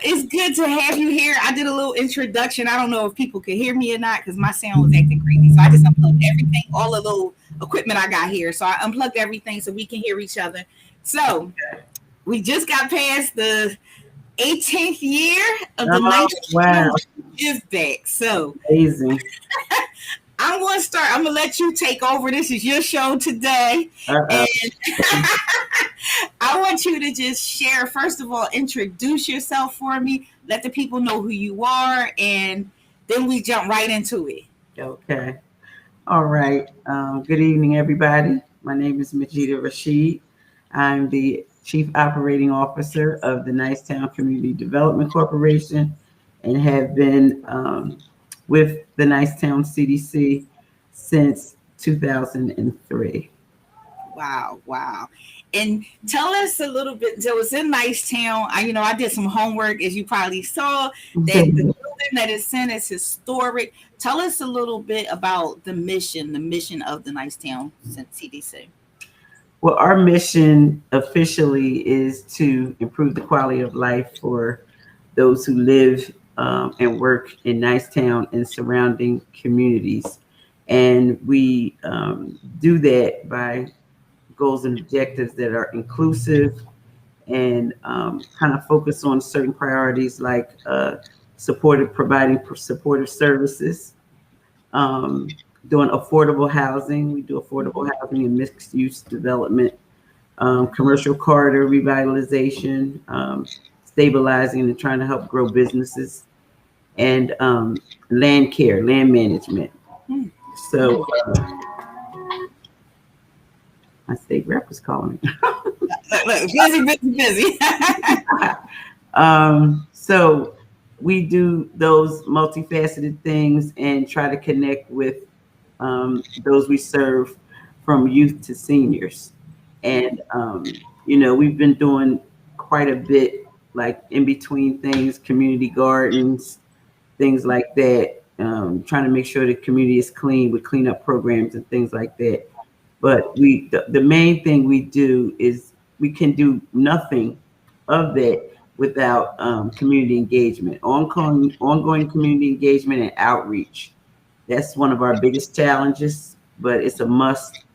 it's good to have you here. I did a little introduction. I don't know if people could hear me or not because my sound was acting crazy. So I just unplugged everything, all the little equipment I got here. So I unplugged everything so we can hear each other. So we just got past the 18th year of the Wow. Give Back. So amazing. I'm going to start. I'm going to let you take over. This is your show today. And I want you to just share, first of all, introduce yourself for me. Let the people know who you are. And then we jump right into it. Okay. All right. Good evening, everybody. My name is Majeedah Rashid. I'm the Chief Operating Officer of the Nicetown Community Development Corporation and have been with the Nicetown CDC since 2003. Wow. And tell us a little bit. So it's in Nicetown. I did some homework, as you probably saw. That the building that it's in is historic. Tell us a little bit about the mission of the Nicetown CDC. Well, our mission officially is to improve the quality of life for those who live and work in Nicetown and surrounding communities. And we do that by goals and objectives that are inclusive and kind of focus on certain priorities like providing supportive services, doing affordable housing. We do affordable housing and mixed use development, commercial corridor revitalization, stabilizing and trying to help grow businesses, and land management. So my state rep is calling me. Busy. So we do those multifaceted things and try to connect with those we serve, from youth to seniors. And, we've been doing quite a bit, like in between things, community gardens, things like that, trying to make sure the community is clean with cleanup programs and things like that. But the main thing we do is we can do nothing of that without community engagement, ongoing community engagement and outreach. That's one of our biggest challenges, but it's a must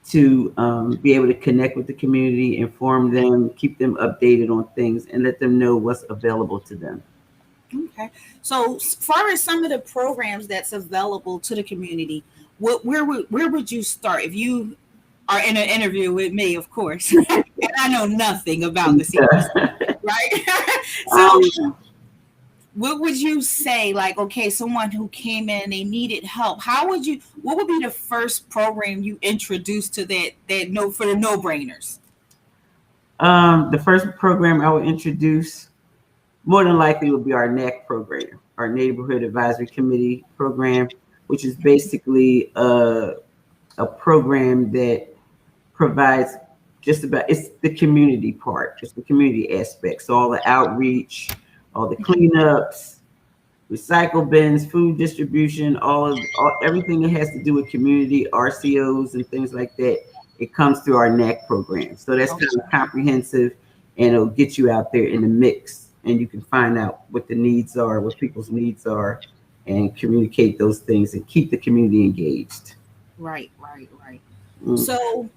to be able to connect with the community, inform them, keep them updated on things, and let them know what's available to them. Okay. So as far as some of the programs that's available to the community, where would you start if you are in an interview with me, of course, and I know nothing about the CDC, right? So what would you say, like, okay, someone who came in, they needed help, what would be the first program you introduced to that for the no-brainers? The first program I would introduce more than likely would be our NAC program, our Neighborhood Advisory Committee program, which is basically a program that provides it's the community part, it's the community aspect. So all the outreach, all the cleanups, recycle bins, food distribution, everything that has to do with community, RCOs and things like that, it comes through our NAC program. So that's kind of comprehensive, and it'll get you out there in the mix, and you can find out what the needs are, what people's needs are, and communicate those things and keep the community engaged. Right. So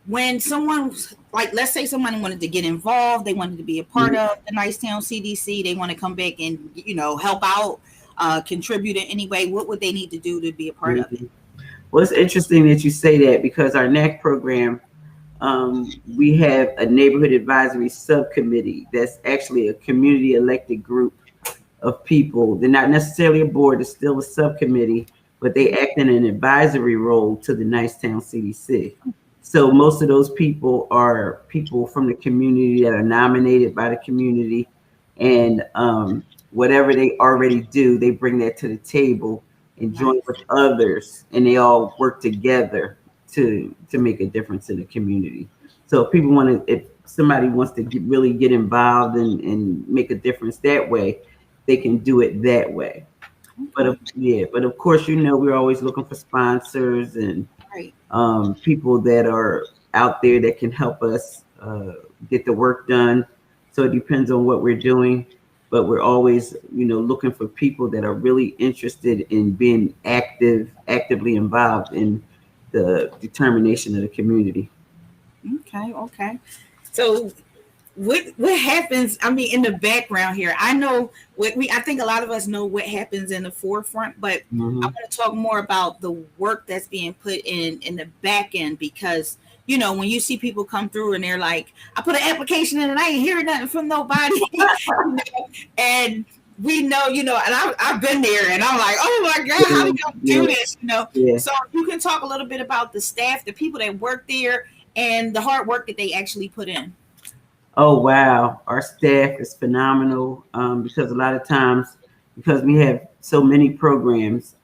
when someone, like, let's say someone wanted to get involved, they wanted to be a part of the Nicetown CDC, they want to come back and, help out, contribute in any way, what would they need to do to be a part of it? Well, it's interesting that you say that, because our NAC program, we have a neighborhood advisory subcommittee that's actually a community elected group of people. They're not necessarily a board, it's still a subcommittee, but they act in an advisory role to the Nicetown CDC. So most of those people are people from the community that are nominated by the community, and whatever they already do, they bring that to the table and join with others, and they all work together to make a difference in the community. So if somebody wants to really get involved and make a difference that way, they can do it that way. But of course, we're always looking for sponsors and people that are out there that can help us get the work done. So it depends on what we're doing. but we're always, looking for people that are really interested in being actively involved in the determination of the community. Okay. So what happens, I mean, in the background here? I know I think a lot of us know what happens in the forefront, but I want to talk more about the work that's being put in the back end, because when you see people come through and they're like, I put an application in and I ain't hearing nothing from nobody. And we know, and I've been there, and I'm like, oh my God, how do you do this? So you can talk a little bit about the staff, the people that work there, and the hard work that they actually put in. Oh, wow. Our staff is phenomenal, because a lot of times, because we have so many programs,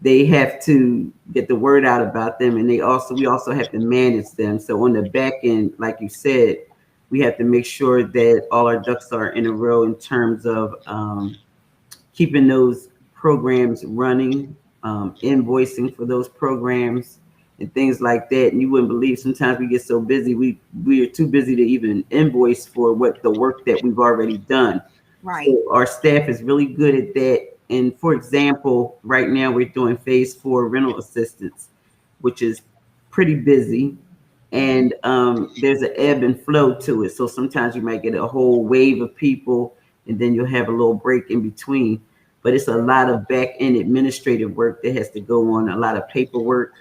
they have to get the word out about them, and we also have to manage them. So on the back end, like you said, we have to make sure that all our ducks are in a row in terms of keeping those programs running, invoicing for those programs, and things like that. And you wouldn't believe, sometimes we get so busy, we are too busy to even invoice for the work that we've already done. Right. So our staff is really good at that. And for example, right now we're doing phase 4 rental assistance, which is pretty busy. And there's an ebb and flow to it. So sometimes you might get a whole wave of people, and then you'll have a little break in between. But it's a lot of back end administrative work that has to go on, a lot of paperwork,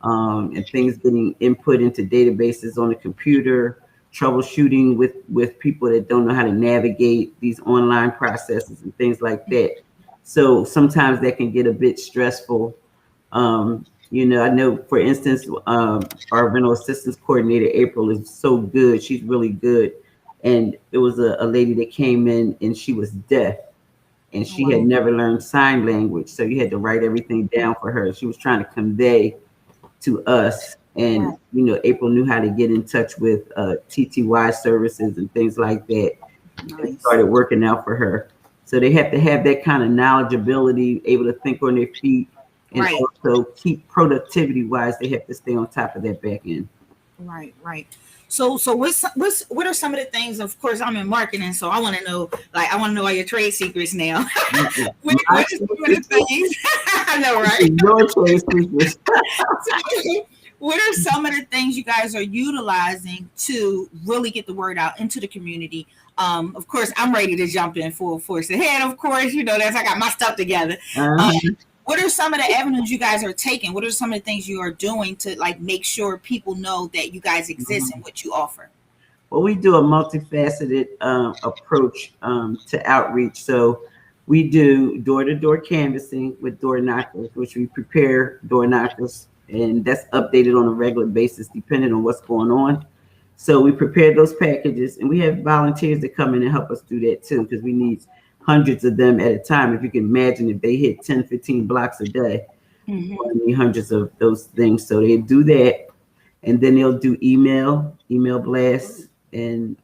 and things getting input into databases on the computer, troubleshooting with people that don't know how to navigate these online processes and things like that. So sometimes that can get a bit stressful. I know, for instance, our rental assistance coordinator, April, is so good. She's really good. And it was a lady that came in, and she was deaf, and she had never learned sign language. So you had to write everything down for her. She was trying to convey to us, and April knew how to get in touch with TTY services and things like that. Nice. It started working out for her. So they have to have that kind of knowledgeability, able to think on their feet, and also keep productivity wise. They have to stay on top of that back end. Right. So what are some of the things? Of course, I'm in marketing, so I want to know all your trade secrets now. What are some of the things? I know, right? Your trade secrets. What are some of the things you guys are utilizing to really get the word out into the community? Of course, I'm ready to jump in full force ahead. Of course, that's I got my stuff together. What are some of the avenues you guys are taking? What are some of the things you are doing to make sure people know that you guys exist and what you offer? Well, we do a multifaceted approach to outreach. So we do door-to-door canvassing with door knockers, which we prepare door knockers, and that's updated on a regular basis depending on what's going on. So we prepare those packages, and we have volunteers that come in and help us do that too, because we need hundreds of them at a time. If you can imagine, if they hit 10, 15 blocks a day, we need hundreds of those things. So they do that, and then they'll do email blasts, and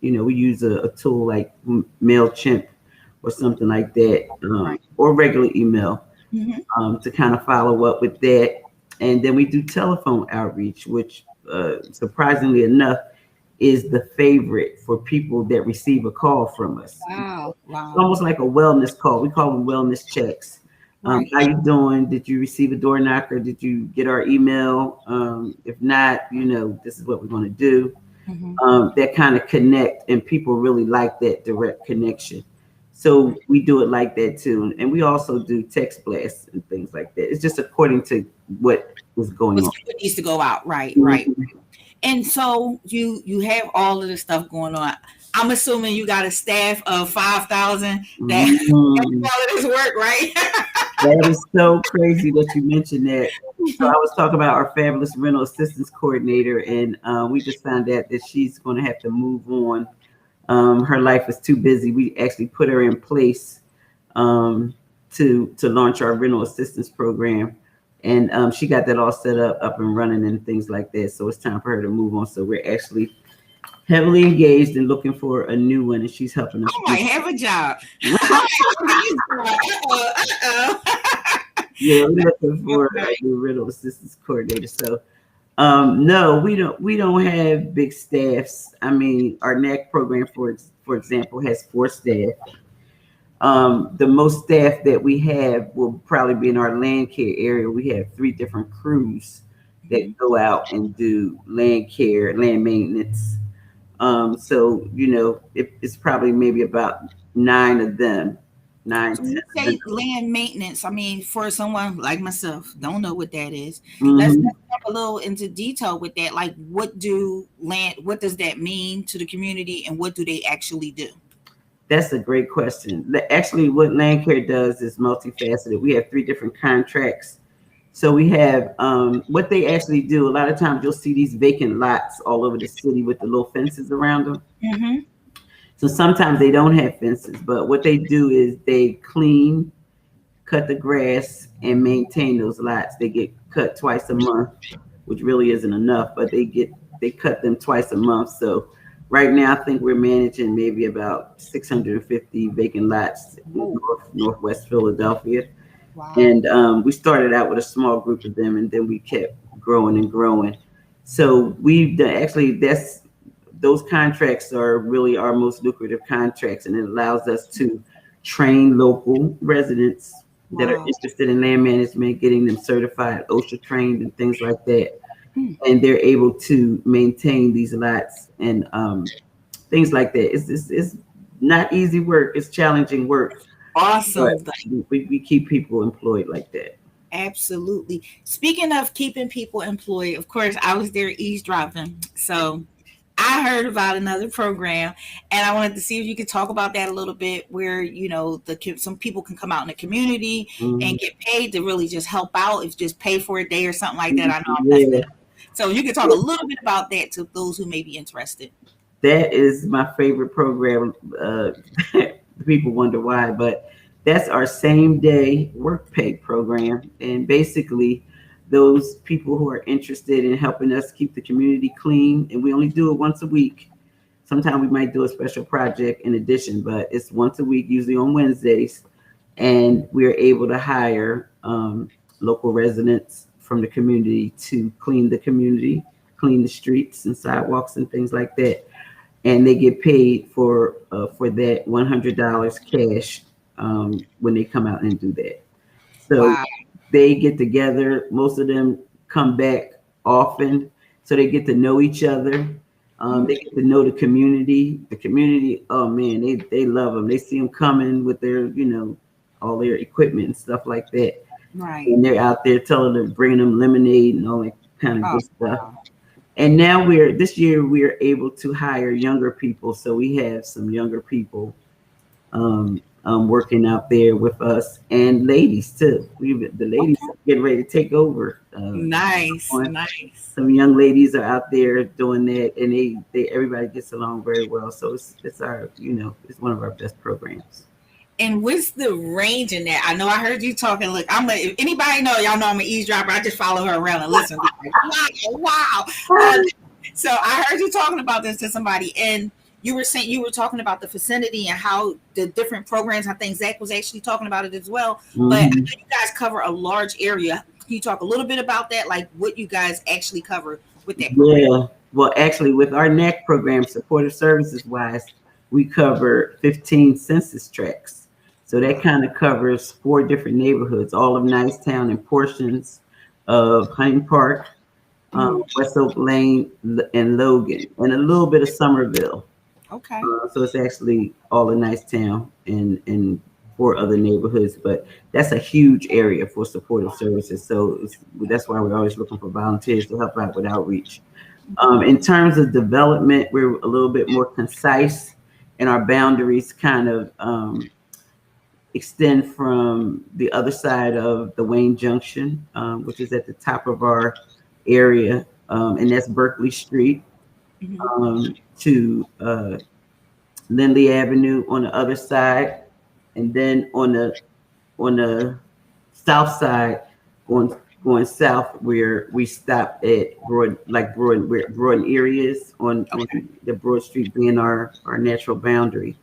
we use a tool like MailChimp or something like that, or regular email, to kind of follow up with that. And then we do telephone outreach, which surprisingly enough is the favorite for people that receive a call from us. Wow. It's almost like a wellness call. We call them wellness checks. How you doing? Did you receive a door knocker? Did you get our email? If not, this is what we're going to do. That kind of connect, and people really like that direct connection. So we do it like that too. And we also do text blasts and things like that. It's just according to what was going on. What needs to go out, right. And so you have all of this stuff going on. I'm assuming you got a staff of 5,000 that do all of this work, right? That is so crazy that you mentioned that. So I was talking about our fabulous rental assistance coordinator, and we just found out that she's going to have to move on. Her life is too busy. We actually put her in place to launch our rental assistance program. And she got that all set up and running and things like that. So it's time for her to move on. So we're actually heavily engaged and looking for a new one, and she's helping us. I might have a job. Yeah, we're looking for a new rental assistance coordinator. So No, we don't have big staffs. I mean, our NAC program, for example, has 4 staff. The most staff that we have will probably be in our land care area. We have 3 different crews that go out and do land care, land maintenance. So it's probably maybe about 9 of them, nine, So when 10 you of them. say land maintenance, I mean, for someone like myself, don't know what that is. Let's Mhm. jump a little into detail with that. Like, what does that mean to the community, and what do they actually do? That's a great question. Actually, what land care does is multifaceted. We have 3 different contracts. So we have what they actually do. A lot of times you'll see these vacant lots all over the city with the little fences around them. Mm-hmm. So sometimes they don't have fences, but what they do is they clean, cut the grass, and maintain those lots. They get cut twice a month, which really isn't enough, but they cut them twice a month. So right now, I think we're managing maybe about 650 vacant lots in Oh, northwest Philadelphia. wow. And we started out with a small group of them, and then we kept growing and growing. So actually that's those contracts are really our most lucrative contracts, and it allows us to train local residents that are Wow. interested in land management, getting them certified, OSHA trained, and things like that. Hmm. And they're able to maintain these lots and things like that. It's not easy work. It's challenging work, but Awesome. we keep people employed like that. Absolutely. Speaking of keeping people employed, of course, I was there eavesdropping. So I heard about another program, and I wanted to see if you could talk about that a little bit, where some people can come out in the community and Mhm. get paid to really just help out, if just pay for a day or something like that. I know I'm messing Yeah, it up. So you could talk a little bit about that to those who may be interested. that is my favorite program. People wonder why, but that's our same day work pay program. And basically, those people who are interested in helping us keep the community clean, and we only do it once a week. Sometimes we might do a special project in addition, but it's once a week, usually on Wednesdays. And we're able to hire local residents from the community to clean the community, clean the streets and sidewalks and things like that, and they get paid for that $100 cash when they come out and do that. So Wow. they get together. Most of them come back often, so they get to know each other. They get to know the community. The community, oh man, they love them. They see them coming with their all their equipment and stuff like that, Right. and they're out there telling them, bringing them lemonade and all that kind of Oh, good stuff. wow. And now this year we're able to hire younger people, so we have some younger people working out there with us, and ladies too. The ladies Okay. are getting ready to take over. Nice. On Nice. some young ladies are out there doing that, and they everybody gets along very well. So it's our it's one of our best programs. And what's the range in that? I know I heard you talking. Look, if anybody know, y'all know I'm an eavesdropper. I just follow her around and listen. Like, wow, wow. Uh, so I heard you talking about this to somebody, and you were talking about the vicinity and how the different programs. I think Zach was actually talking about it as well. But I know Mhm. you guys cover a large area. Can you talk a little bit about that, like what you guys actually cover with that program? Yeah. Well, actually, with our NAC program, supportive services wise, we cover 15 census tracts. So that kind of covers 4 different neighborhoods, all of Nicetown and portions of Hunting Park, Mm, West Oak Lane, and Logan, and a little bit of Somerville. okay. So it's actually all a nice town and 4 other neighborhoods, but that's a huge area for supportive services. So that's why we're always looking for volunteers to help out with outreach. In terms of development, we're a little bit more concise, and our boundaries kind of extend from the other side of the Wayne Junction, which is at the top of our area, and that's Berkeley Street, Mhm. to Lindley Avenue on the other side, and then on the south side, going going south, where we stop at where Broad and Erie is on Okay. the Broad Street being our natural boundary. Wow.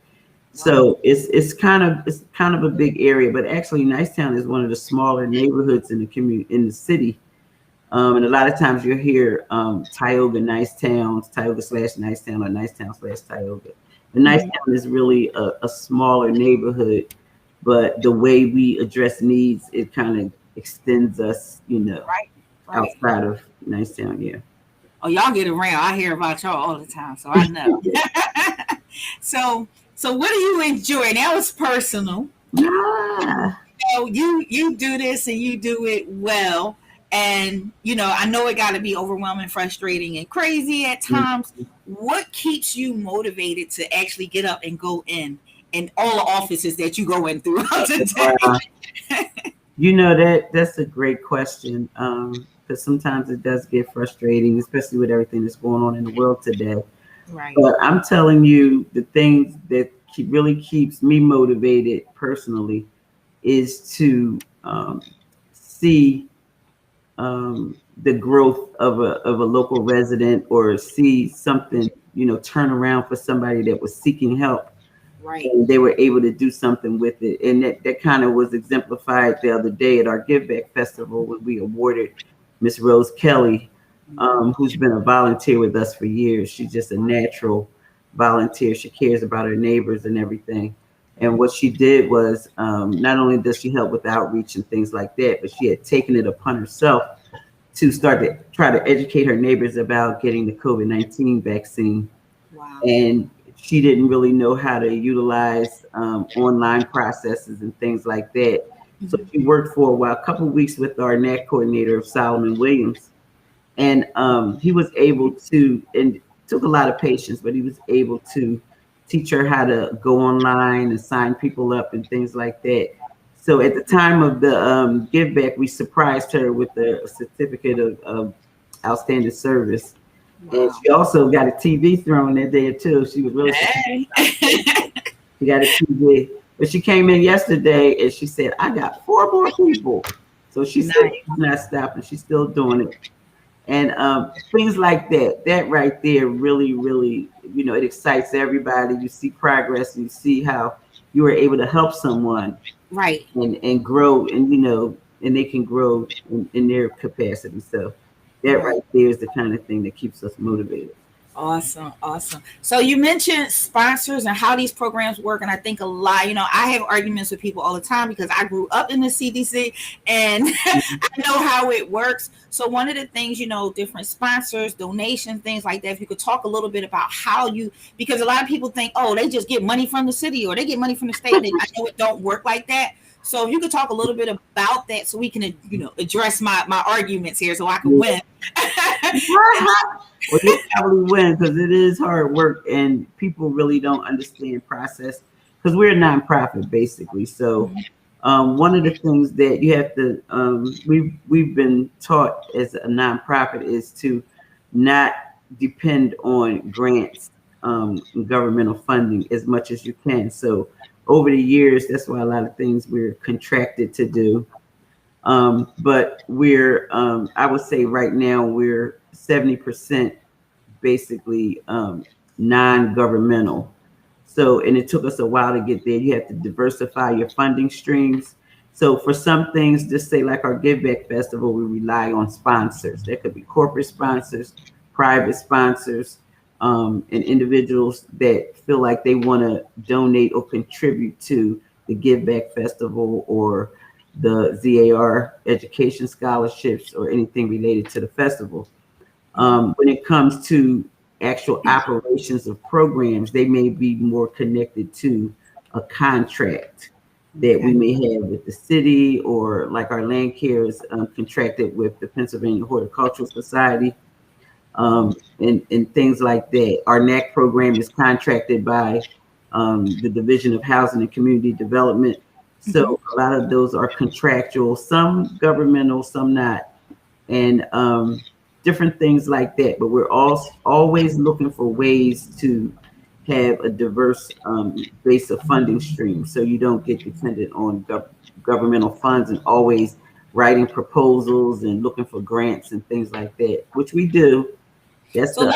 So it's kind of a big area, but actually Nicetown is one of the smaller neighborhoods in the city. And a lot of times you'll hear Tioga Nicetown, Tioga / Nicetown, or Nicetown / Tioga. The Nicetown is really a smaller neighborhood, but the way we address needs, it kind of extends us, Right. outside of Nicetown. Yeah. Oh, y'all get around. I hear about y'all all the time, so I know. So what do you enjoy? Now it's personal. Ah, So you do this and you do it well. And I know it got to be overwhelming, frustrating, and crazy at times. What keeps you motivated to actually get up and go in all the offices that you go in throughout the day? That's a great question. Because sometimes it does get frustrating, especially with everything that's going on in the world today. Right. But I'm telling you, the things that really keeps me motivated personally is to see the growth of a local resident, or see something, turn around for somebody that was seeking help. Right. And they were able to do something with it. And that kind of was exemplified the other day at our Give Back Festival, when we awarded Miss Rose Kelly, who's been a volunteer with us for years. She's just a natural volunteer. She cares about her neighbors and everything. And what she did was, not only does she help with outreach and things like that, but she had taken it upon herself to start to try to educate her neighbors about getting the COVID-19 vaccine. Wow. And she didn't really know how to utilize online processes and things like that. So she worked for a couple of weeks with our NAC coordinator, Solomon Williams. And he was able to, and it took a lot of patience, but he was able to teach her how to go online and sign people up and things like that. So at the time of the give back, we surprised her with a certificate of outstanding service. Wow. And she also got a TV thrown that day too. She was really she got a TV. But she came in yesterday and she said, I got 4 more people. So she said she's not stopping. She's still doing it. And things like that right there really, really, it excites everybody. You see progress and you see how you were able to help someone. Right. And grow, and and they can grow in their capacity. So that right there is the kind of thing that keeps us motivated. Awesome. So you mentioned sponsors and how these programs work, and I think a lot, I have arguments with people all the time because I grew up in the CDC and I know how it works. So one of the things, different sponsors, donations, things like that, if you could talk a little bit about how because a lot of people think, oh, they just get money from the city or they get money from the state. I know it don't work like that. So if you could talk a little bit about that so we can, address my arguments here so I can win. Well, you'll probably win because it is hard work and people really don't understand process, because we're a nonprofit basically. So one of the things that you have to, we've been taught as a nonprofit is to not depend on grants and governmental funding as much as you can. So over the years, that's why a lot of things we're contracted to do. But we're, I would say right now, we're 70% basically non-governmental. So, and it took us a while to get there. You have to diversify your funding streams. So for some things, just say like our Give Back Festival, we rely on sponsors. There could be corporate sponsors, private sponsors, and individuals that feel like they want to donate or contribute to the Give Back Festival or the ZAR education scholarships or anything related to the festival. When it comes to actual operations of programs, they may be more connected to a contract that we may have with the city, or like our land care is contracted with the Pennsylvania Horticultural Society, and things like that. Our NAC program is contracted by the Division of Housing and Community Development. So a lot of those are contractual, some governmental, some not, and different things like that. But we're always looking for ways to have a diverse base of funding streams, so you don't get dependent on governmental funds and always writing proposals and looking for grants and things like that, which we do. That's So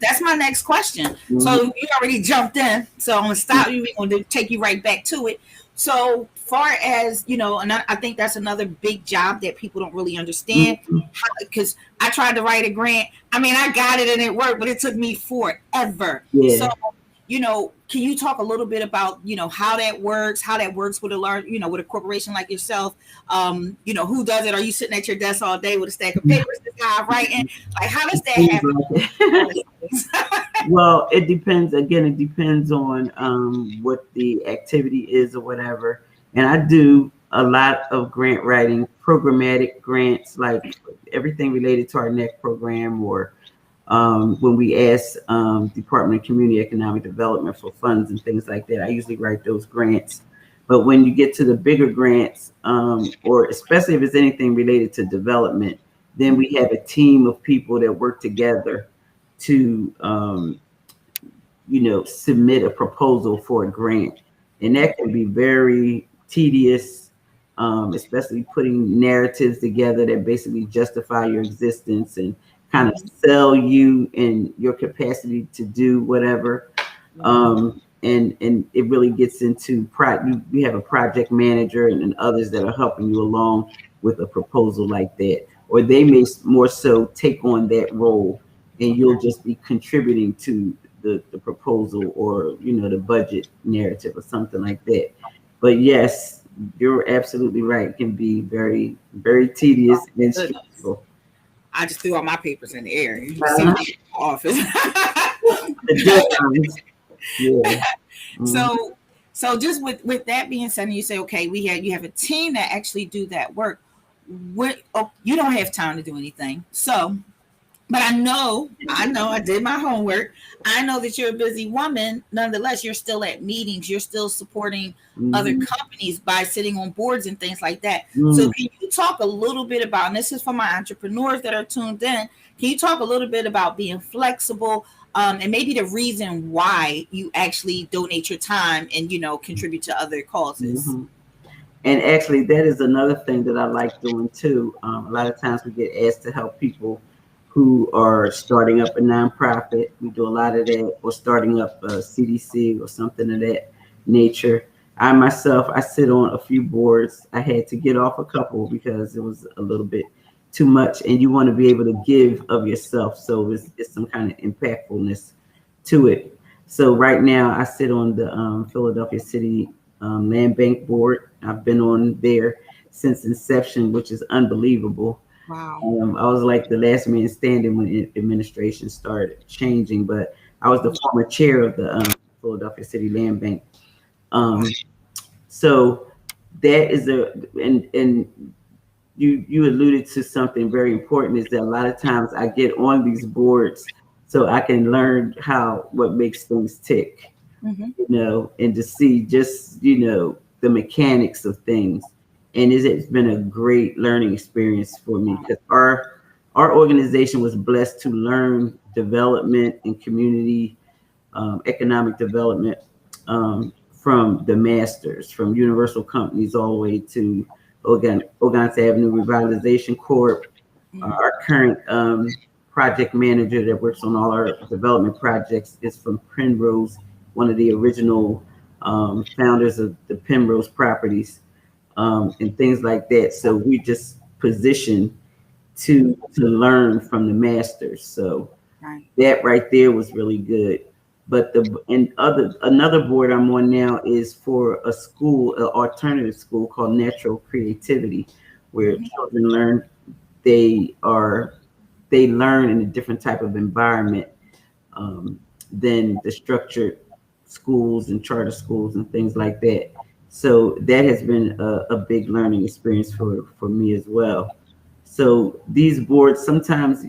that's my next question. Mhm. So you already jumped in, so I'm gonna stop you. We're gonna take you right back to it. So far as and I think that's another big job that people don't really understand, because I tried to write a grant. I mean, I got it and it worked, but it took me forever. Yeah. So can you talk a little bit about how that works with a large, with a corporation like yourself? Who does it? Are you sitting at your desk all day with a stack of papers, this guy writing? Like, how does that happen? Well, it depends. Again, it depends on what the activity is or whatever. And I do a lot of grant writing, programmatic grants, like everything related to our NEC program, or when we ask Department of Community Economic Development for funds and things like that. I usually write those grants. But when you get to the bigger grants, or especially if it's anything related to development, then we have a team of people that work together to submit a proposal for a grant. And that can be very tedious, especially putting narratives together that basically justify your existence and kind of sell you in your capacity to do whatever. And it really gets into we have a project manager and others that are helping you along with a proposal like that, or they may more so take on that role, and you'll just be contributing to the proposal, or the budget narrative or something like that. But yes, you're absolutely right. It can be very, very tedious and stressful. I just threw all my papers in the air. You see me in the office. Yeah. So just with that being said, and you say, okay, you have a team that actually do that work. You don't have time to do anything. So, but I know I did my homework. I know that you're a busy woman. Nonetheless, you're still at meetings. You're still supporting other companies by sitting on boards and things like that. So can you talk a little bit about, and this is for my entrepreneurs that are tuned in, can you talk a little bit about being flexible, and maybe the reason why you actually donate your time and contribute to other causes? And actually, that is another thing that I like doing too. A lot of times we get asked to help people who are starting up a nonprofit. We do a lot of that, or starting up a CDC or something of that nature. I myself, I sit on a few boards. I had to get off a couple because it was a little bit too much, and you want to be able to give of yourself. So it's some kind of impactfulness to it. So right now I sit on the Philadelphia City Land Bank Board. I've been on there since inception, which is unbelievable. Wow. I was like the last man standing when administration started changing, but I was the former chair of the Philadelphia City Land Bank. So that is and you alluded to something very important, is that a lot of times I get on these boards so I can learn what makes things tick, and to see just, the mechanics of things. And it's been a great learning experience for me, because our organization was blessed to learn development and community economic development from the masters, from Universal Companies all the way to Gentrification Avenue Revitalization Corp. Our current project manager that works on all our development projects is from Penrose, one of the original founders of the Penrose properties. And things like that. So we just positioned to learn from the masters. So that right there was really good. But another board I'm on now is for a school, an alternative school called Natural Creativity, where children learn. They learn in a different type of environment than the structured schools and charter schools and things like that. So that has been a big learning experience for me as well. So these boards, sometimes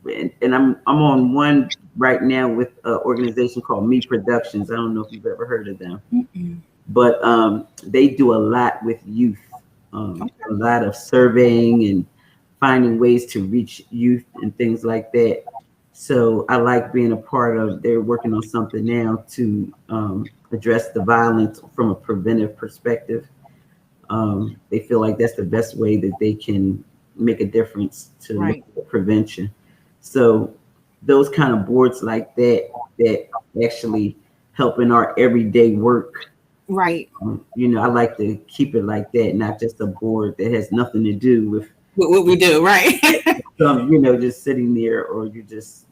and I'm on one right now with an organization called Me Productions. I don't know if you've ever heard of them, but they do a lot with youth, a lot of surveying and finding ways to reach youth and things like that. So I like being a part of. They're working on something now to address the violence from a preventive perspective. They feel like that's the best way that they can make a difference to look at prevention. So those kind of boards like that actually help in our everyday work. Right. I like to keep it like that, not just a board that has nothing to do with what we do, right? just sitting there, or you just,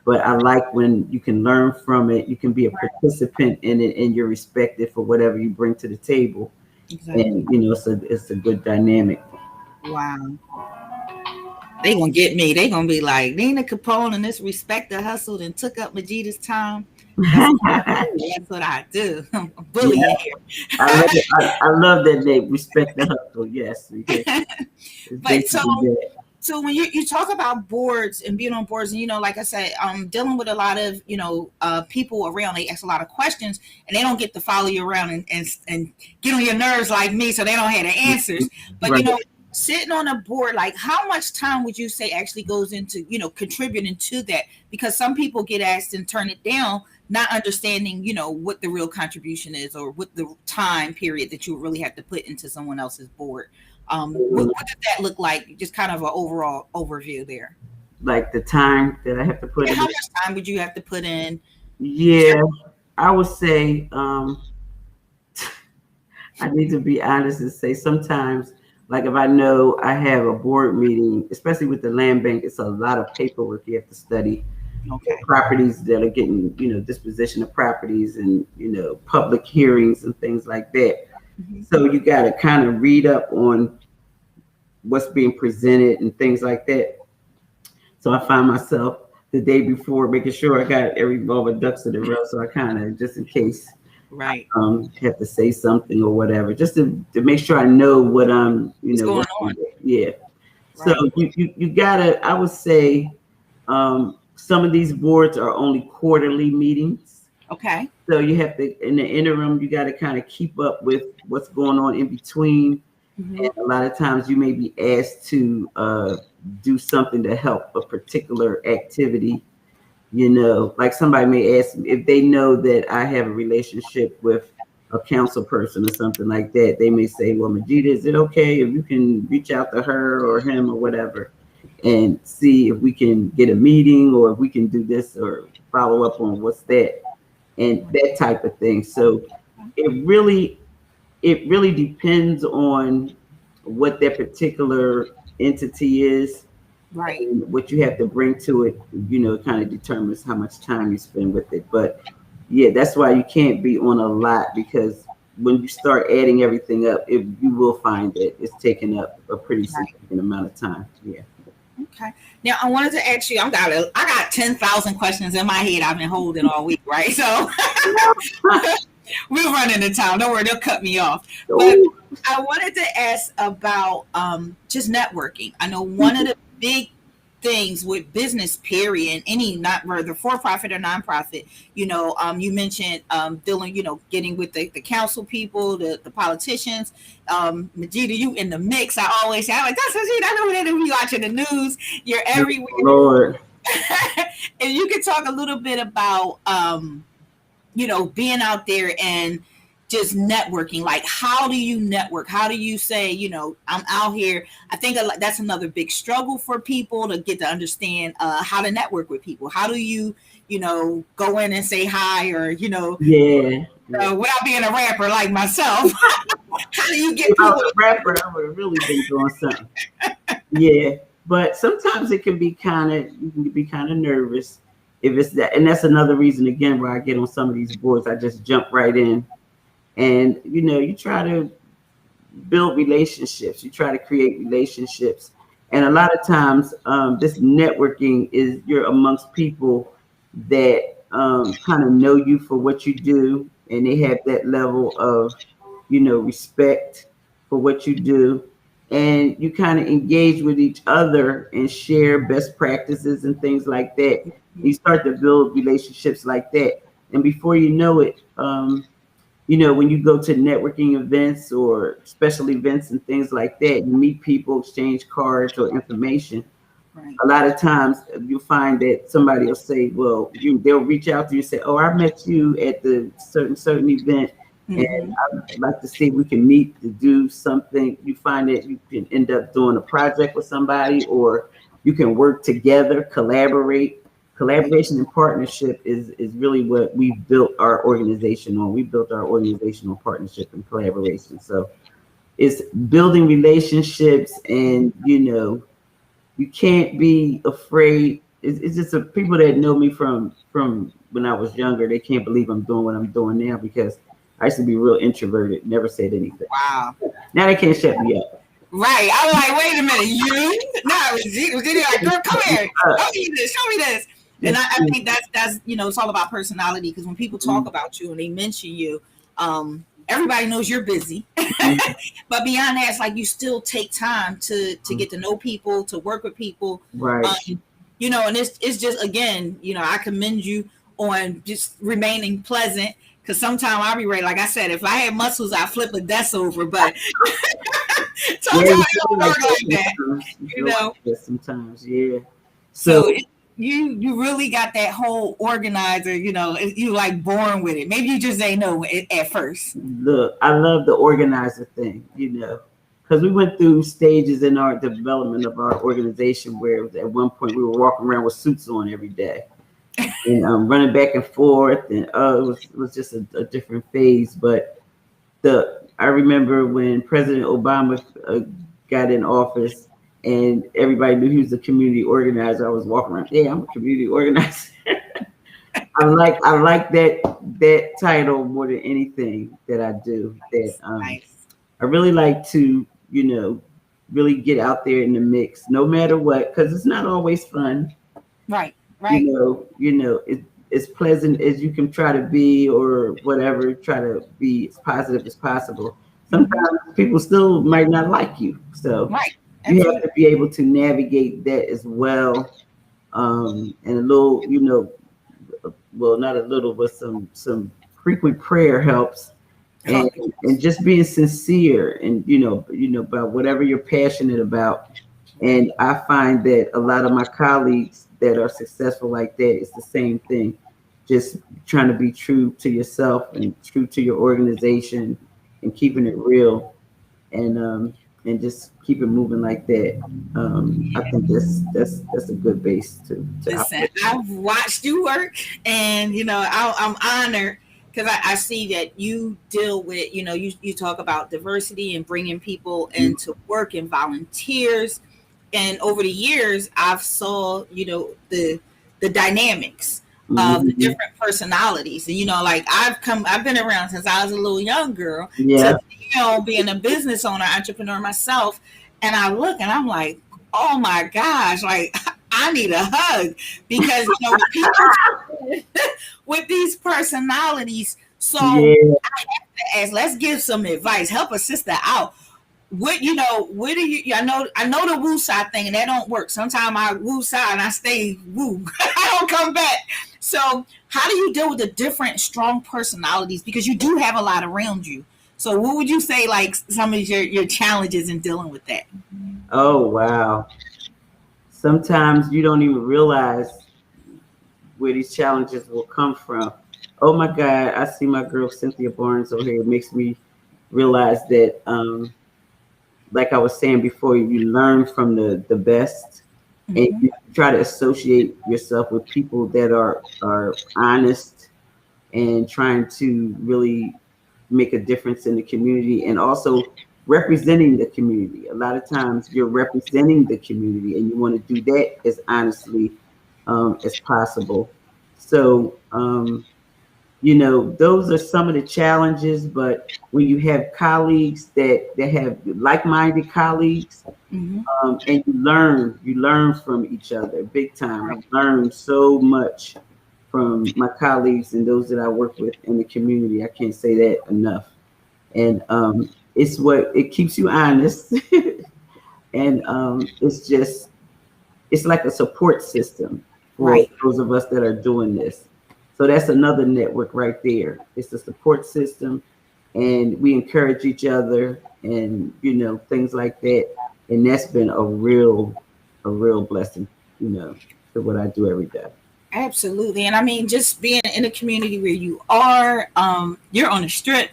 but I like when you can learn from it, you can be a participant in it, and you're respected for whatever you bring to the table. Exactly. And it's a good dynamic. Wow. They gonna get me. They gonna be like, Nina Capone and this respecter hustled and took up Majeedah's time. That's what I do. I'm bullying here. I love that name, respect the hustle. Yes. But so when you talk about boards and being on boards, and like I said, dealing with a lot of people around, they ask a lot of questions and they don't get to follow you around and get on your nerves like me, so they don't have the answers. But right. Sitting on a board, like how much time would you say actually goes into contributing to that? Because some people get asked and turn it down, not understanding what the real contribution is, or what the time period that you really have to put into someone else's board. What does that look like? Just kind of an overall overview there. Like the time that I have to put in. How much time would you have to put in? Yeah, I would say I need to be honest and say sometimes, like if I know I have a board meeting, especially with the land bank, it's a lot of paperwork you have to study. Okay. Properties that are getting, disposition of properties and, public hearings and things like that. Mm-hmm. So you got to kind of read up on what's being presented and things like that. So I find myself the day before making sure I got all the ducks in a row. So I kind of, just in case, right, have to say something or whatever, just to make sure I know what I'm, what's going on. Yeah. Right. So you gotta, I would say, some of these boards are only quarterly meetings. Okay. So you have to, in the interim, you got to kind of keep up with what's going on in between. Mm-hmm. And a lot of times you may be asked to do something to help a particular activity. Like somebody may ask me if they know that I have a relationship with a council person or something like that. They may say, well, Majeedah, is it okay if you can reach out to her or him or whatever and see if we can get a meeting, or if we can do this or follow up on what's that and that type of thing. So it really depends on what that particular entity is. Right. And what you have to bring to it, kind of determines how much time you spend with it. But yeah, that's why you can't be on a lot, because when you start adding everything up, you will find that it's taking up a pretty significant amount of time. Yeah. Okay. Now I wanted to ask you, I got 10,000 questions in my head I've been holding all week, right? So we're running into time. Don't worry, they'll cut me off. But I wanted to ask about just networking. I know one of the big things with business, period, any, not whether for-profit or non-profit, you mentioned dealing, getting with the council people, the politicians. Majeedah, you in the mix. I always say, I'm like, that's Majeedah. I know that we watching the news. You're everywhere. Lord. And you could talk a little bit about, being out there and just networking. Like, how do you network? How do you say, I'm out here? I think that's another big struggle for people to get to understand how to network with people. How do you, go in and say hi, or, without being a rapper like myself? How do you get people? If I was a rapper, I would have really been doing something. Yeah, but sometimes you can be kind of nervous if it's that, and that's another reason again where I get on some of these boards. I just jump right in. And, you try to build relationships. You try to create relationships. And a lot of times this networking is you're amongst people that kind of know you for what you do. And they have that level of, respect for what you do. And you kind of engage with each other and share best practices and things like that. You start to build relationships like that. And before you know it, when you go to networking events or special events and things like that, you meet people, exchange cards or information. Right. A lot of times you'll find that somebody will say, well, they'll reach out to you and say, oh, I met you at the certain event. Mm-hmm. And I'd like to see if we can meet to do something. You find that you can end up doing a project with somebody, or you can work together, collaborate. collaboration and partnership is really what we built our organization on. We built our organizational partnership and collaboration. So it's building relationships, and you can't be afraid. It's just people that know me from when I was younger. They can't believe I'm doing what I'm doing now, because I used to be real introverted, never said anything. Wow. Now they can't shut me up. Right. I was like, wait a minute, you? No, it was like, girl, come here. Show me this. And I think that's it's all about personality, because when people talk about you and they mention you, everybody knows you're busy. But beyond that, it's like you still take time to get to know people, to work with people. Right. And it's just, again, I commend you on just remaining pleasant, because sometimes I'll be ready. Like I said, if I had muscles, I'd flip a desk over, but sometimes it don't work like that, Sometimes, yeah. So you really got that whole organizer, you like born with it. Maybe you just ain't know at first. Look, I love the organizer thing, because we went through stages in our development of our organization where at one point we were walking around with suits on every day and running back and forth, and it was just a different phase. But I remember when President Obama got in office, and everybody knew he was a community organizer. I was walking around, yeah, I'm a community organizer. I like that title more than anything that I do. Nice. I really like to, really get out there in the mix, no matter what, because it's not always fun. Right. As pleasant as you can try to be, or whatever, try to be as positive as possible. Sometimes people still might not like you, so you have to be able to navigate that as well. And a little, well, not a little, but some frequent prayer helps, and just being sincere, and about whatever you're passionate about. And I find that a lot of my colleagues that are successful like that, it's the same thing. Just trying to be true to yourself and true to your organization, and keeping it real, and just keep it moving like that. I think that's a good base to listen. I've watched you work, and I'm honored, because I see that you deal with, you talk about diversity and bringing people into work and volunteers. And over the years, I've saw, the dynamics of the different personalities. And, like I've been around since I was a little young girl, to, being a business owner, entrepreneur myself. And I look and I'm like, oh my gosh, like I need a hug, because, people with these personalities. So I have to ask, let's give some advice, help a sister out. What do you? I know the woo side thing, and that don't work. Sometimes I woo side and I stay woo. I don't come back. So how do you deal with the different strong personalities? Because you do have a lot around you. So what would you say, like, some of your challenges in dealing with that? Oh, wow. Sometimes you don't even realize where these challenges will come from. Oh my God, I see my girl Cynthia Barnes over here. It makes me realize that, like I was saying before, you learn from the best, and you try to associate yourself with people that are honest and trying to really make a difference in the community, and also representing the community. A lot of times you're representing the community, and you want to do that as honestly as possible. So, those are some of the challenges. But when you have colleagues that have like-minded colleagues, and you learn from each other big time. I've learned so much from my colleagues and those that I work with in the community. I can't say that enough. And it keeps you honest. And it's like a support system for those of us that are doing this. So that's another network right there. It's a support system, and we encourage each other, and things like that. And that's been a real blessing, to what I do every day. Absolutely. And I mean, just being in a community where you are, you're on the strip,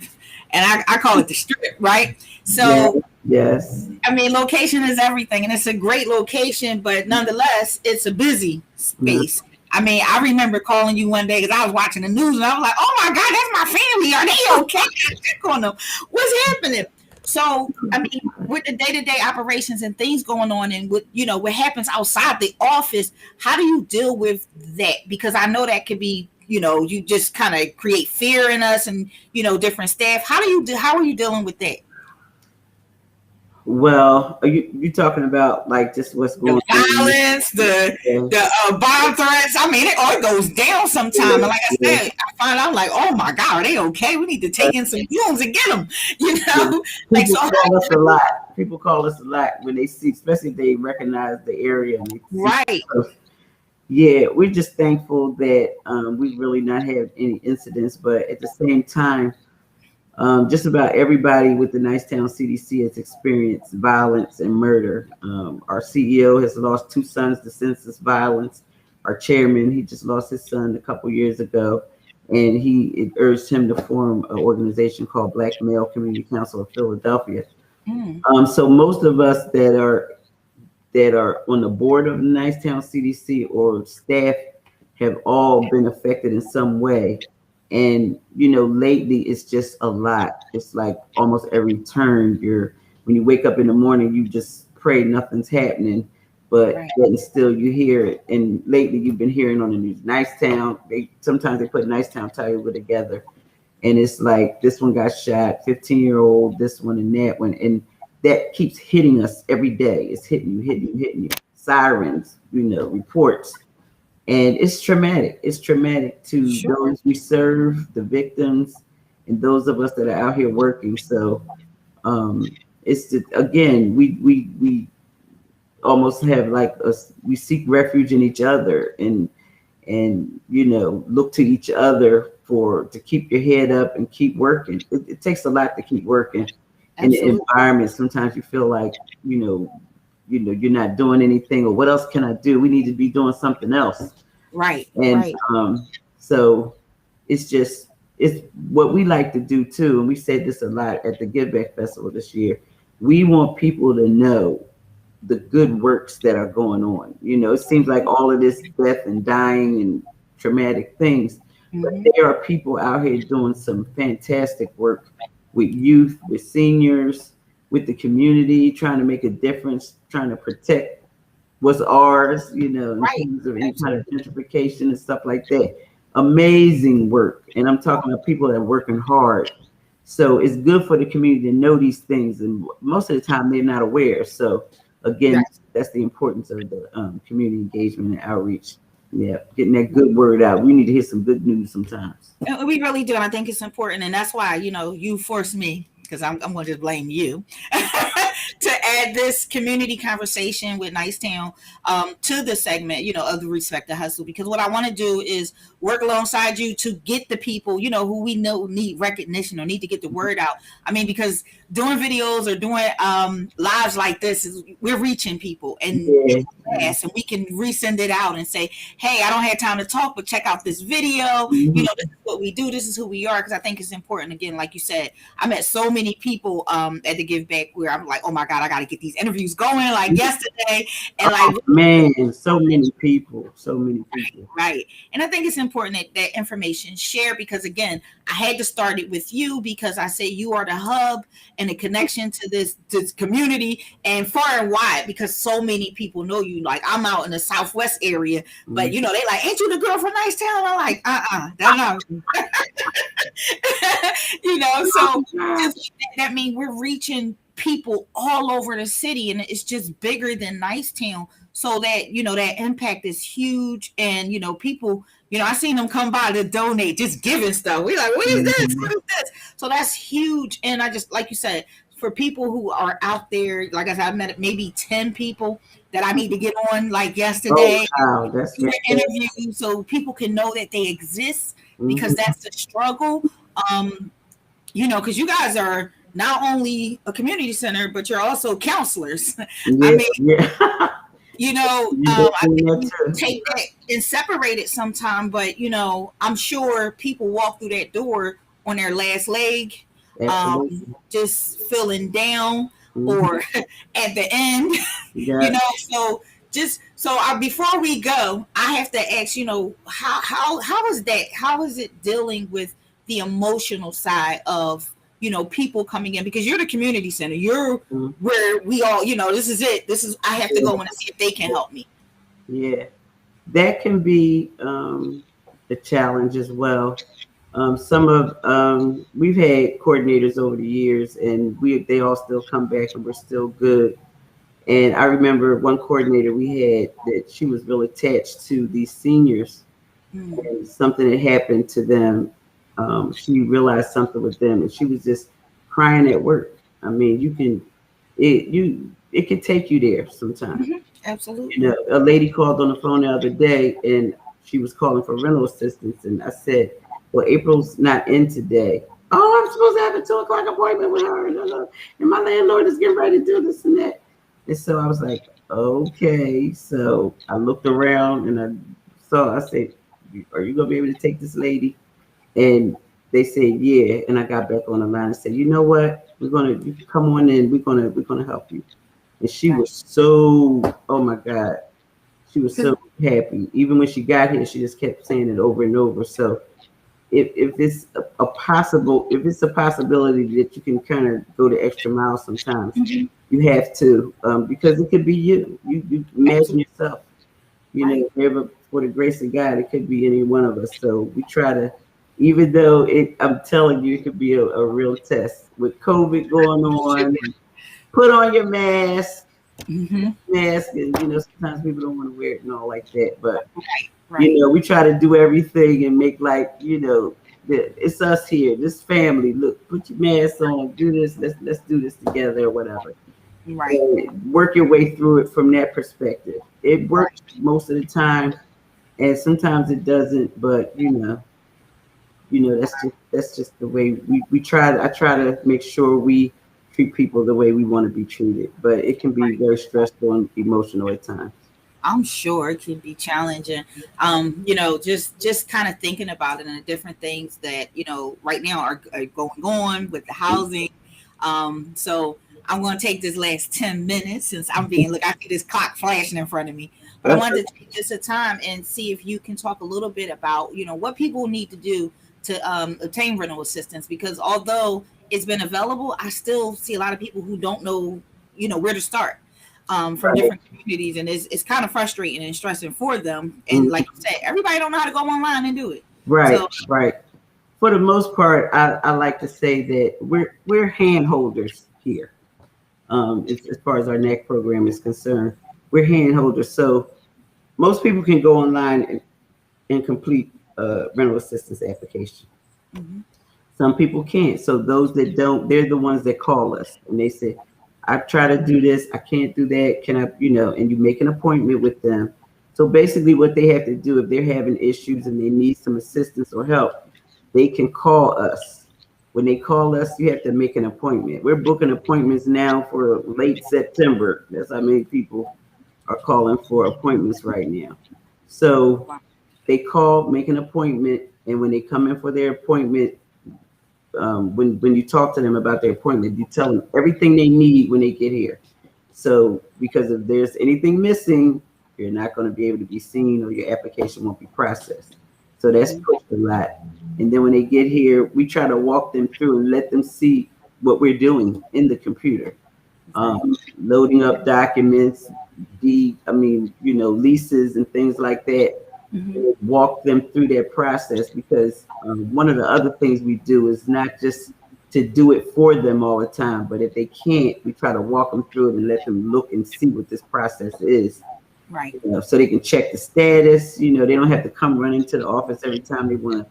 and I call it the strip, right? So yes. I mean, location is everything, and it's a great location, but nonetheless, it's a busy space. I mean, I remember calling you one day because I was watching the news and I was like, "Oh my God, that's my family. Are they okay? I check on them. What's happening?" So, I mean, with the day-to-day operations and things going on, and with what happens outside the office, how do you deal with that? Because I know that could be, you just kind of create fear in us, and different staff. How are you dealing with that? Well, are you talking about like just what's The going on? violence, the Yeah. the bomb threats. I mean, it all goes down sometime. And like I Yeah. said, I find out like, oh my God, are they okay? We need to take in some fumes and get them. Yeah. Like People so. call us a lot. People call us a lot when they see, especially if they recognize the area and they see Right. stuff. Yeah, we're just thankful that we really not had any incidents, but at the same time, just about everybody with the Nicetown CDC has experienced violence and murder. Our CEO has lost 2 sons to senseless violence. Our chairman, he just lost his son a couple years ago, and it urged him to form an organization called Black Male Community Council of Philadelphia. Mm. So most of us that are on the board of the Nicetown CDC or staff have all been affected in some way. And lately it's just a lot. It's like almost every turn when you wake up in the morning, you just pray nothing's happening, but Right. then still you hear it. And lately you've been hearing on the news, Nicetown. Sometimes they put Nicetown title together, and it's like this one got shot, 15-year-old, this one and that one, and that keeps hitting us every day. It's hitting you. Sirens, reports. And it's traumatic. It's traumatic to Sure. those we serve, the victims, and those of us that are out here working. So again, we almost have like we seek refuge in each other, and look to each other to keep your head up and keep working. It takes a lot to keep working in the Absolutely. environment. Sometimes you feel like you're not doing anything, or what else can I do? We need to be doing something else. Right. And Right. so it's what we like to do too. And we said this a lot at the Give Back Festival this year. We want people to know the good works that are going on. It seems like all of this death and dying and traumatic things, but Hmm. there are people out here doing some fantastic work with youth, with seniors, with the community, trying to make a difference, trying to protect what's ours, in Right. terms of any kind of gentrification and stuff like that. Amazing work. And I'm talking about people that are working hard. So it's good for the community to know these things. And most of the time they're not aware. So again, that's the importance of the community engagement and outreach. Yeah, getting that good word out. We need to hear some good news sometimes. And we really do. And I think it's important. And that's why, you forced me, because I'm going to just blame you, to add this community conversation with Nicetown to the segment, of the Respect the Hustle. Because what I want to do is work alongside you to get the people, who we know need recognition or need to get the word out. I mean, because doing videos or doing lives like this, we're reaching people Yeah. fast, and we can resend it out and say, hey, I don't have time to talk, but check out this video. Mhm. This is what we do. This is who we are. Because I think it's important. Again, like you said, I met so many people at the Give Back where I'm like, oh my God, I got to get these interviews going like yesterday. And like, Oh, man, so many people. right. And I think it's important that information shared, because again, I had to start it with you because I say you are the hub and the connection to this community and far and wide, because so many people know you. Like, I'm out in the Southwest area, but they like, ain't you the girl from Nicetown? I'm like, that's not. So just, that means we're reaching people all over the city, and it's just bigger than Nicetown. So that that impact is huge, and people, I seen them come by to donate, just giving stuff. We like, what is this? What is this? So that's huge. And I just, like you said, for people who are out there, like I said, I met maybe 10 people that I need to get on like yesterday, Oh, wow, that's do an fantastic. interview so people can know that they exist, because Mhm. that's the struggle. Because you guys are not only a community center, but you're also counselors. I Yeah, mean, yeah. You I definitely think that we too. take that and separate it sometime, but I'm sure people walk through that door on their last leg, Absolutely. just feeling down Mhm. or at the end, Yeah. so just so before we go, I have to ask, how is that? How is it dealing with the emotional side of people coming in, because you're the community center, you're where we all, this is it. This is I have to go in and see if they can help me. Yeah, that can be a challenge as well. We've had coordinators over the years, and they all still come back, and we're still good. And I remember one coordinator we had that she was real attached to these seniors, and something had happened to them. She realized something with them, and she was just crying at work. I mean, it can take you there sometimes. Absolutely. A lady called on the phone the other day, and she was calling for rental assistance, and I said, "Well, April's not in today." "Oh, I'm supposed to have a 2:00 appointment with her, and my landlord is getting ready to do this and that." And so I was like, "Okay." So I looked around and I said, "Are you gonna be able to take this lady?" And they said, "Yeah." And I got back on the line and said, "You know what? You can come on in. We're gonna help you." And she was so, oh my God, she was so happy. Even when she got here, she just kept saying it over and over. So if it's a possibility that you can kind of go the extra mile sometimes, you have to, because it could be you. You imagine yourself, for the grace of God, it could be any one of us. So we try to, even though I'm telling you, it could be a real test with COVID going on. Put on your mask, and sometimes people don't want to wear it and all like that. But we try to do everything and make it's us here, this family. Look, put your mask on, do this. Let's do this together or whatever. Right. And work your way through it from that perspective. It works most of the time, and sometimes it doesn't. But that's just the way we try. I try to make sure we treat people the way we want to be treated, but it can be very stressful and emotional at times. I'm sure it can be challenging. Just kind of thinking about it and the different things that, right now are going on with the housing. So I'm going to take this last 10 minutes since I see this clock flashing in front of me, but I wanted to take just a time and see if you can talk a little bit about, what people need to do to obtain rental assistance, because although it's been available, I still see a lot of people who don't know, where to start from different communities, and it's kind of frustrating and stressing for them. And like you said, everybody don't know how to go online and do it. Right. For the most part, I like to say that we're hand holders here. As far as our NAC program is concerned, we're hand holders. So most people can go online and complete rental assistance application. Some people can't. So those that don't, they're the ones that call us and they say, "I try to do this, I can't do that. Can I?" And you make an appointment with them. So basically what they have to do, if they're having issues and they need some assistance or help, they can call us. When they call us, you have to make an appointment. We're booking appointments now for late September. That's how many people are calling for appointments right now. So they call, make an appointment, and when they come in for their appointment, when you talk to them about their appointment, you tell them everything they need when they get here. So because if there's anything missing, you're not going to be able to be seen, or your application won't be processed. So that's pushed a lot. And then when they get here, we try to walk them through and let them see what we're doing in the computer, loading up documents, leases and things like that. Walk them through that process, because one of the other things we do is not just to do it for them all the time, but if they can't, we try to walk them through it and let them look and see what this process is. Right. So they can check the status. They don't have to come running to the office every time they want to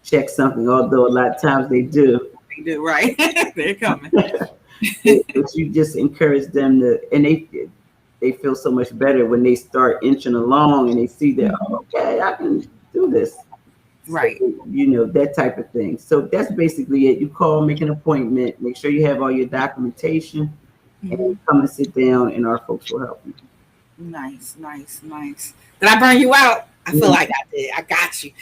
check something, although a lot of times they do. They do, right? They're coming. But you just encourage them to, and they feel so much better when they start inching along and they see that, okay, I can do this. Right. So, that type of thing. So that's basically it. You call, make an appointment, make sure you have all your documentation, and come and sit down, and our folks will help you. Nice. Did I burn you out? I feel like I did. I got you.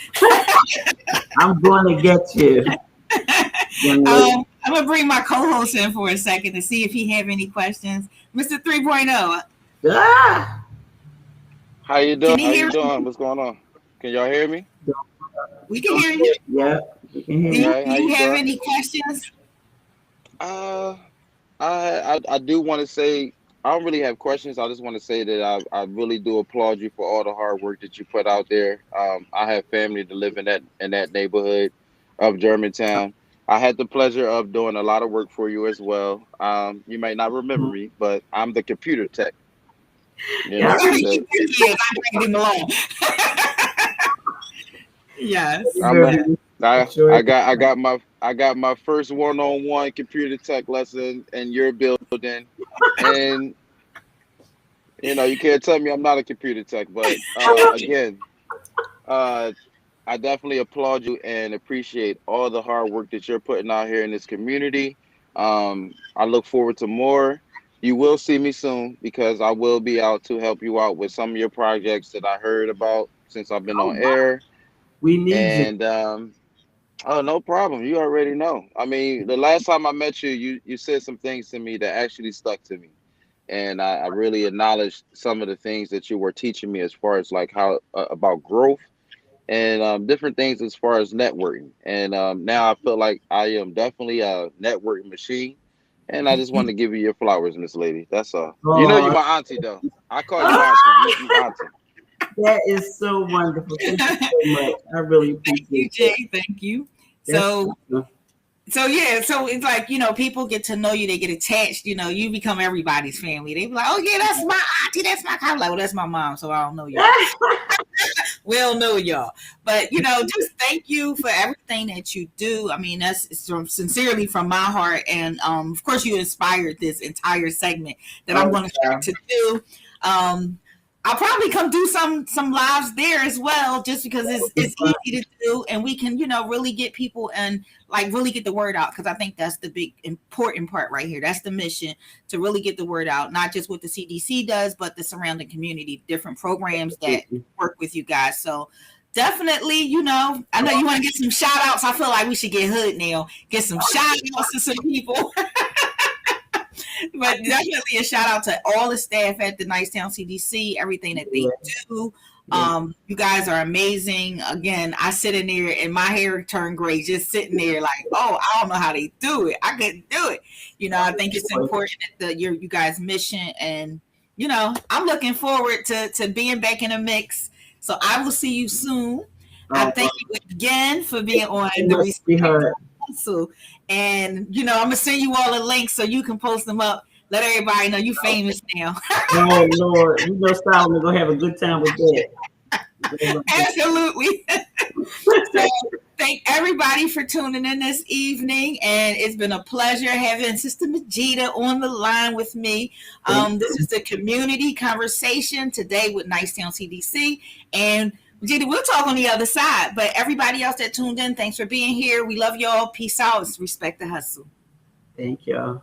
I'm going to get you. I'm going to bring my co-host in for a second to see if he have any questions. Mr. 3.0. How you doing? Can you How hear you me? doing? What's going on? Can y'all hear me? We can hear you. Yeah, we can hear Do you. you, Okay. do How you you have doing? any questions? Uh, I do want to say I don't really have questions. I just want to say that I really do applaud you for all the hard work that you put out there. I have family to live in that neighborhood of Germantown. I had the pleasure of doing a lot of work for you as well. You may not remember me, but I'm the computer tech. You Yeah, know I You the think he is. I dragged him along. Yes. I'm a remember I sure. got my first one-on-one computer tech lesson in your building, and you can't tell me I'm not a computer tech. But again, uh, I definitely applaud you and appreciate all the hard work that you're putting out here in this community. I look forward to more. You will see me soon because I will be out to help you out with some of your projects that I heard about since I've been Oh, on wow. air. We need you. And oh, no problem. You already know. I mean, the last time I met you, you said some things to me that actually stuck to me, and I really acknowledged some of the things that you were teaching me as far as like how about growth and different things as far as networking. And now I feel like I am definitely a networking machine, and I just want to give you your flowers, Miss Lady. That's all. You know, you Oh, my auntie though. I call you ah, auntie. You auntie. that is so wonderful. Thank you so much. I really Thank you, appreciate that. Jay. Thank you. That's So, awesome. so yeah, so it's like, people get to know you, they get attached, you become everybody's family. They be like, oh yeah, that's my auntie, that's my cousin. Like, well, that's my mom, so I don't know y'all. We don't know y'all. But just thank you for everything that you do. I mean, that's sincerely from my heart. And of course you inspired this entire segment that I'm Oh, going to yeah. start to do. I'll probably come do some lives there as well, just because it's easy to do, and we can really get people and like really get the word out, because I think that's the big important part right here. That's the mission, to really get the word out, not just what the CDC does, but the surrounding community, different programs that work with you guys. So definitely, I know you want to get some shout outs. I feel like we should get hood now, get some shout outs to some people. But definitely a shout out to all the staff at the Nicetown CDC, everything that they do. You guys are amazing. Again, I sit in there and my hair turned gray just sitting there like, oh, I don't know how they do it. I couldn't do it. I think it's important that you guys' mission, and I'm looking forward to being back in the mix. So I will see you soon. I thank you again for being on the Respect Hustle. And I'm gonna send you all the links so you can post them up. Let everybody know you famous now. Oh Lord, Solomon gonna have a good time with that. Absolutely. So thank everybody for tuning in this evening, and it's been a pleasure having Sister Majeedah on the line with me. This is the community conversation today with Nicetown CDC, and Majeedah, we'll talk on the other side. But everybody else that tuned in, thanks for being here. We love y'all. Peace out. Respect the hustle. Thank y'all.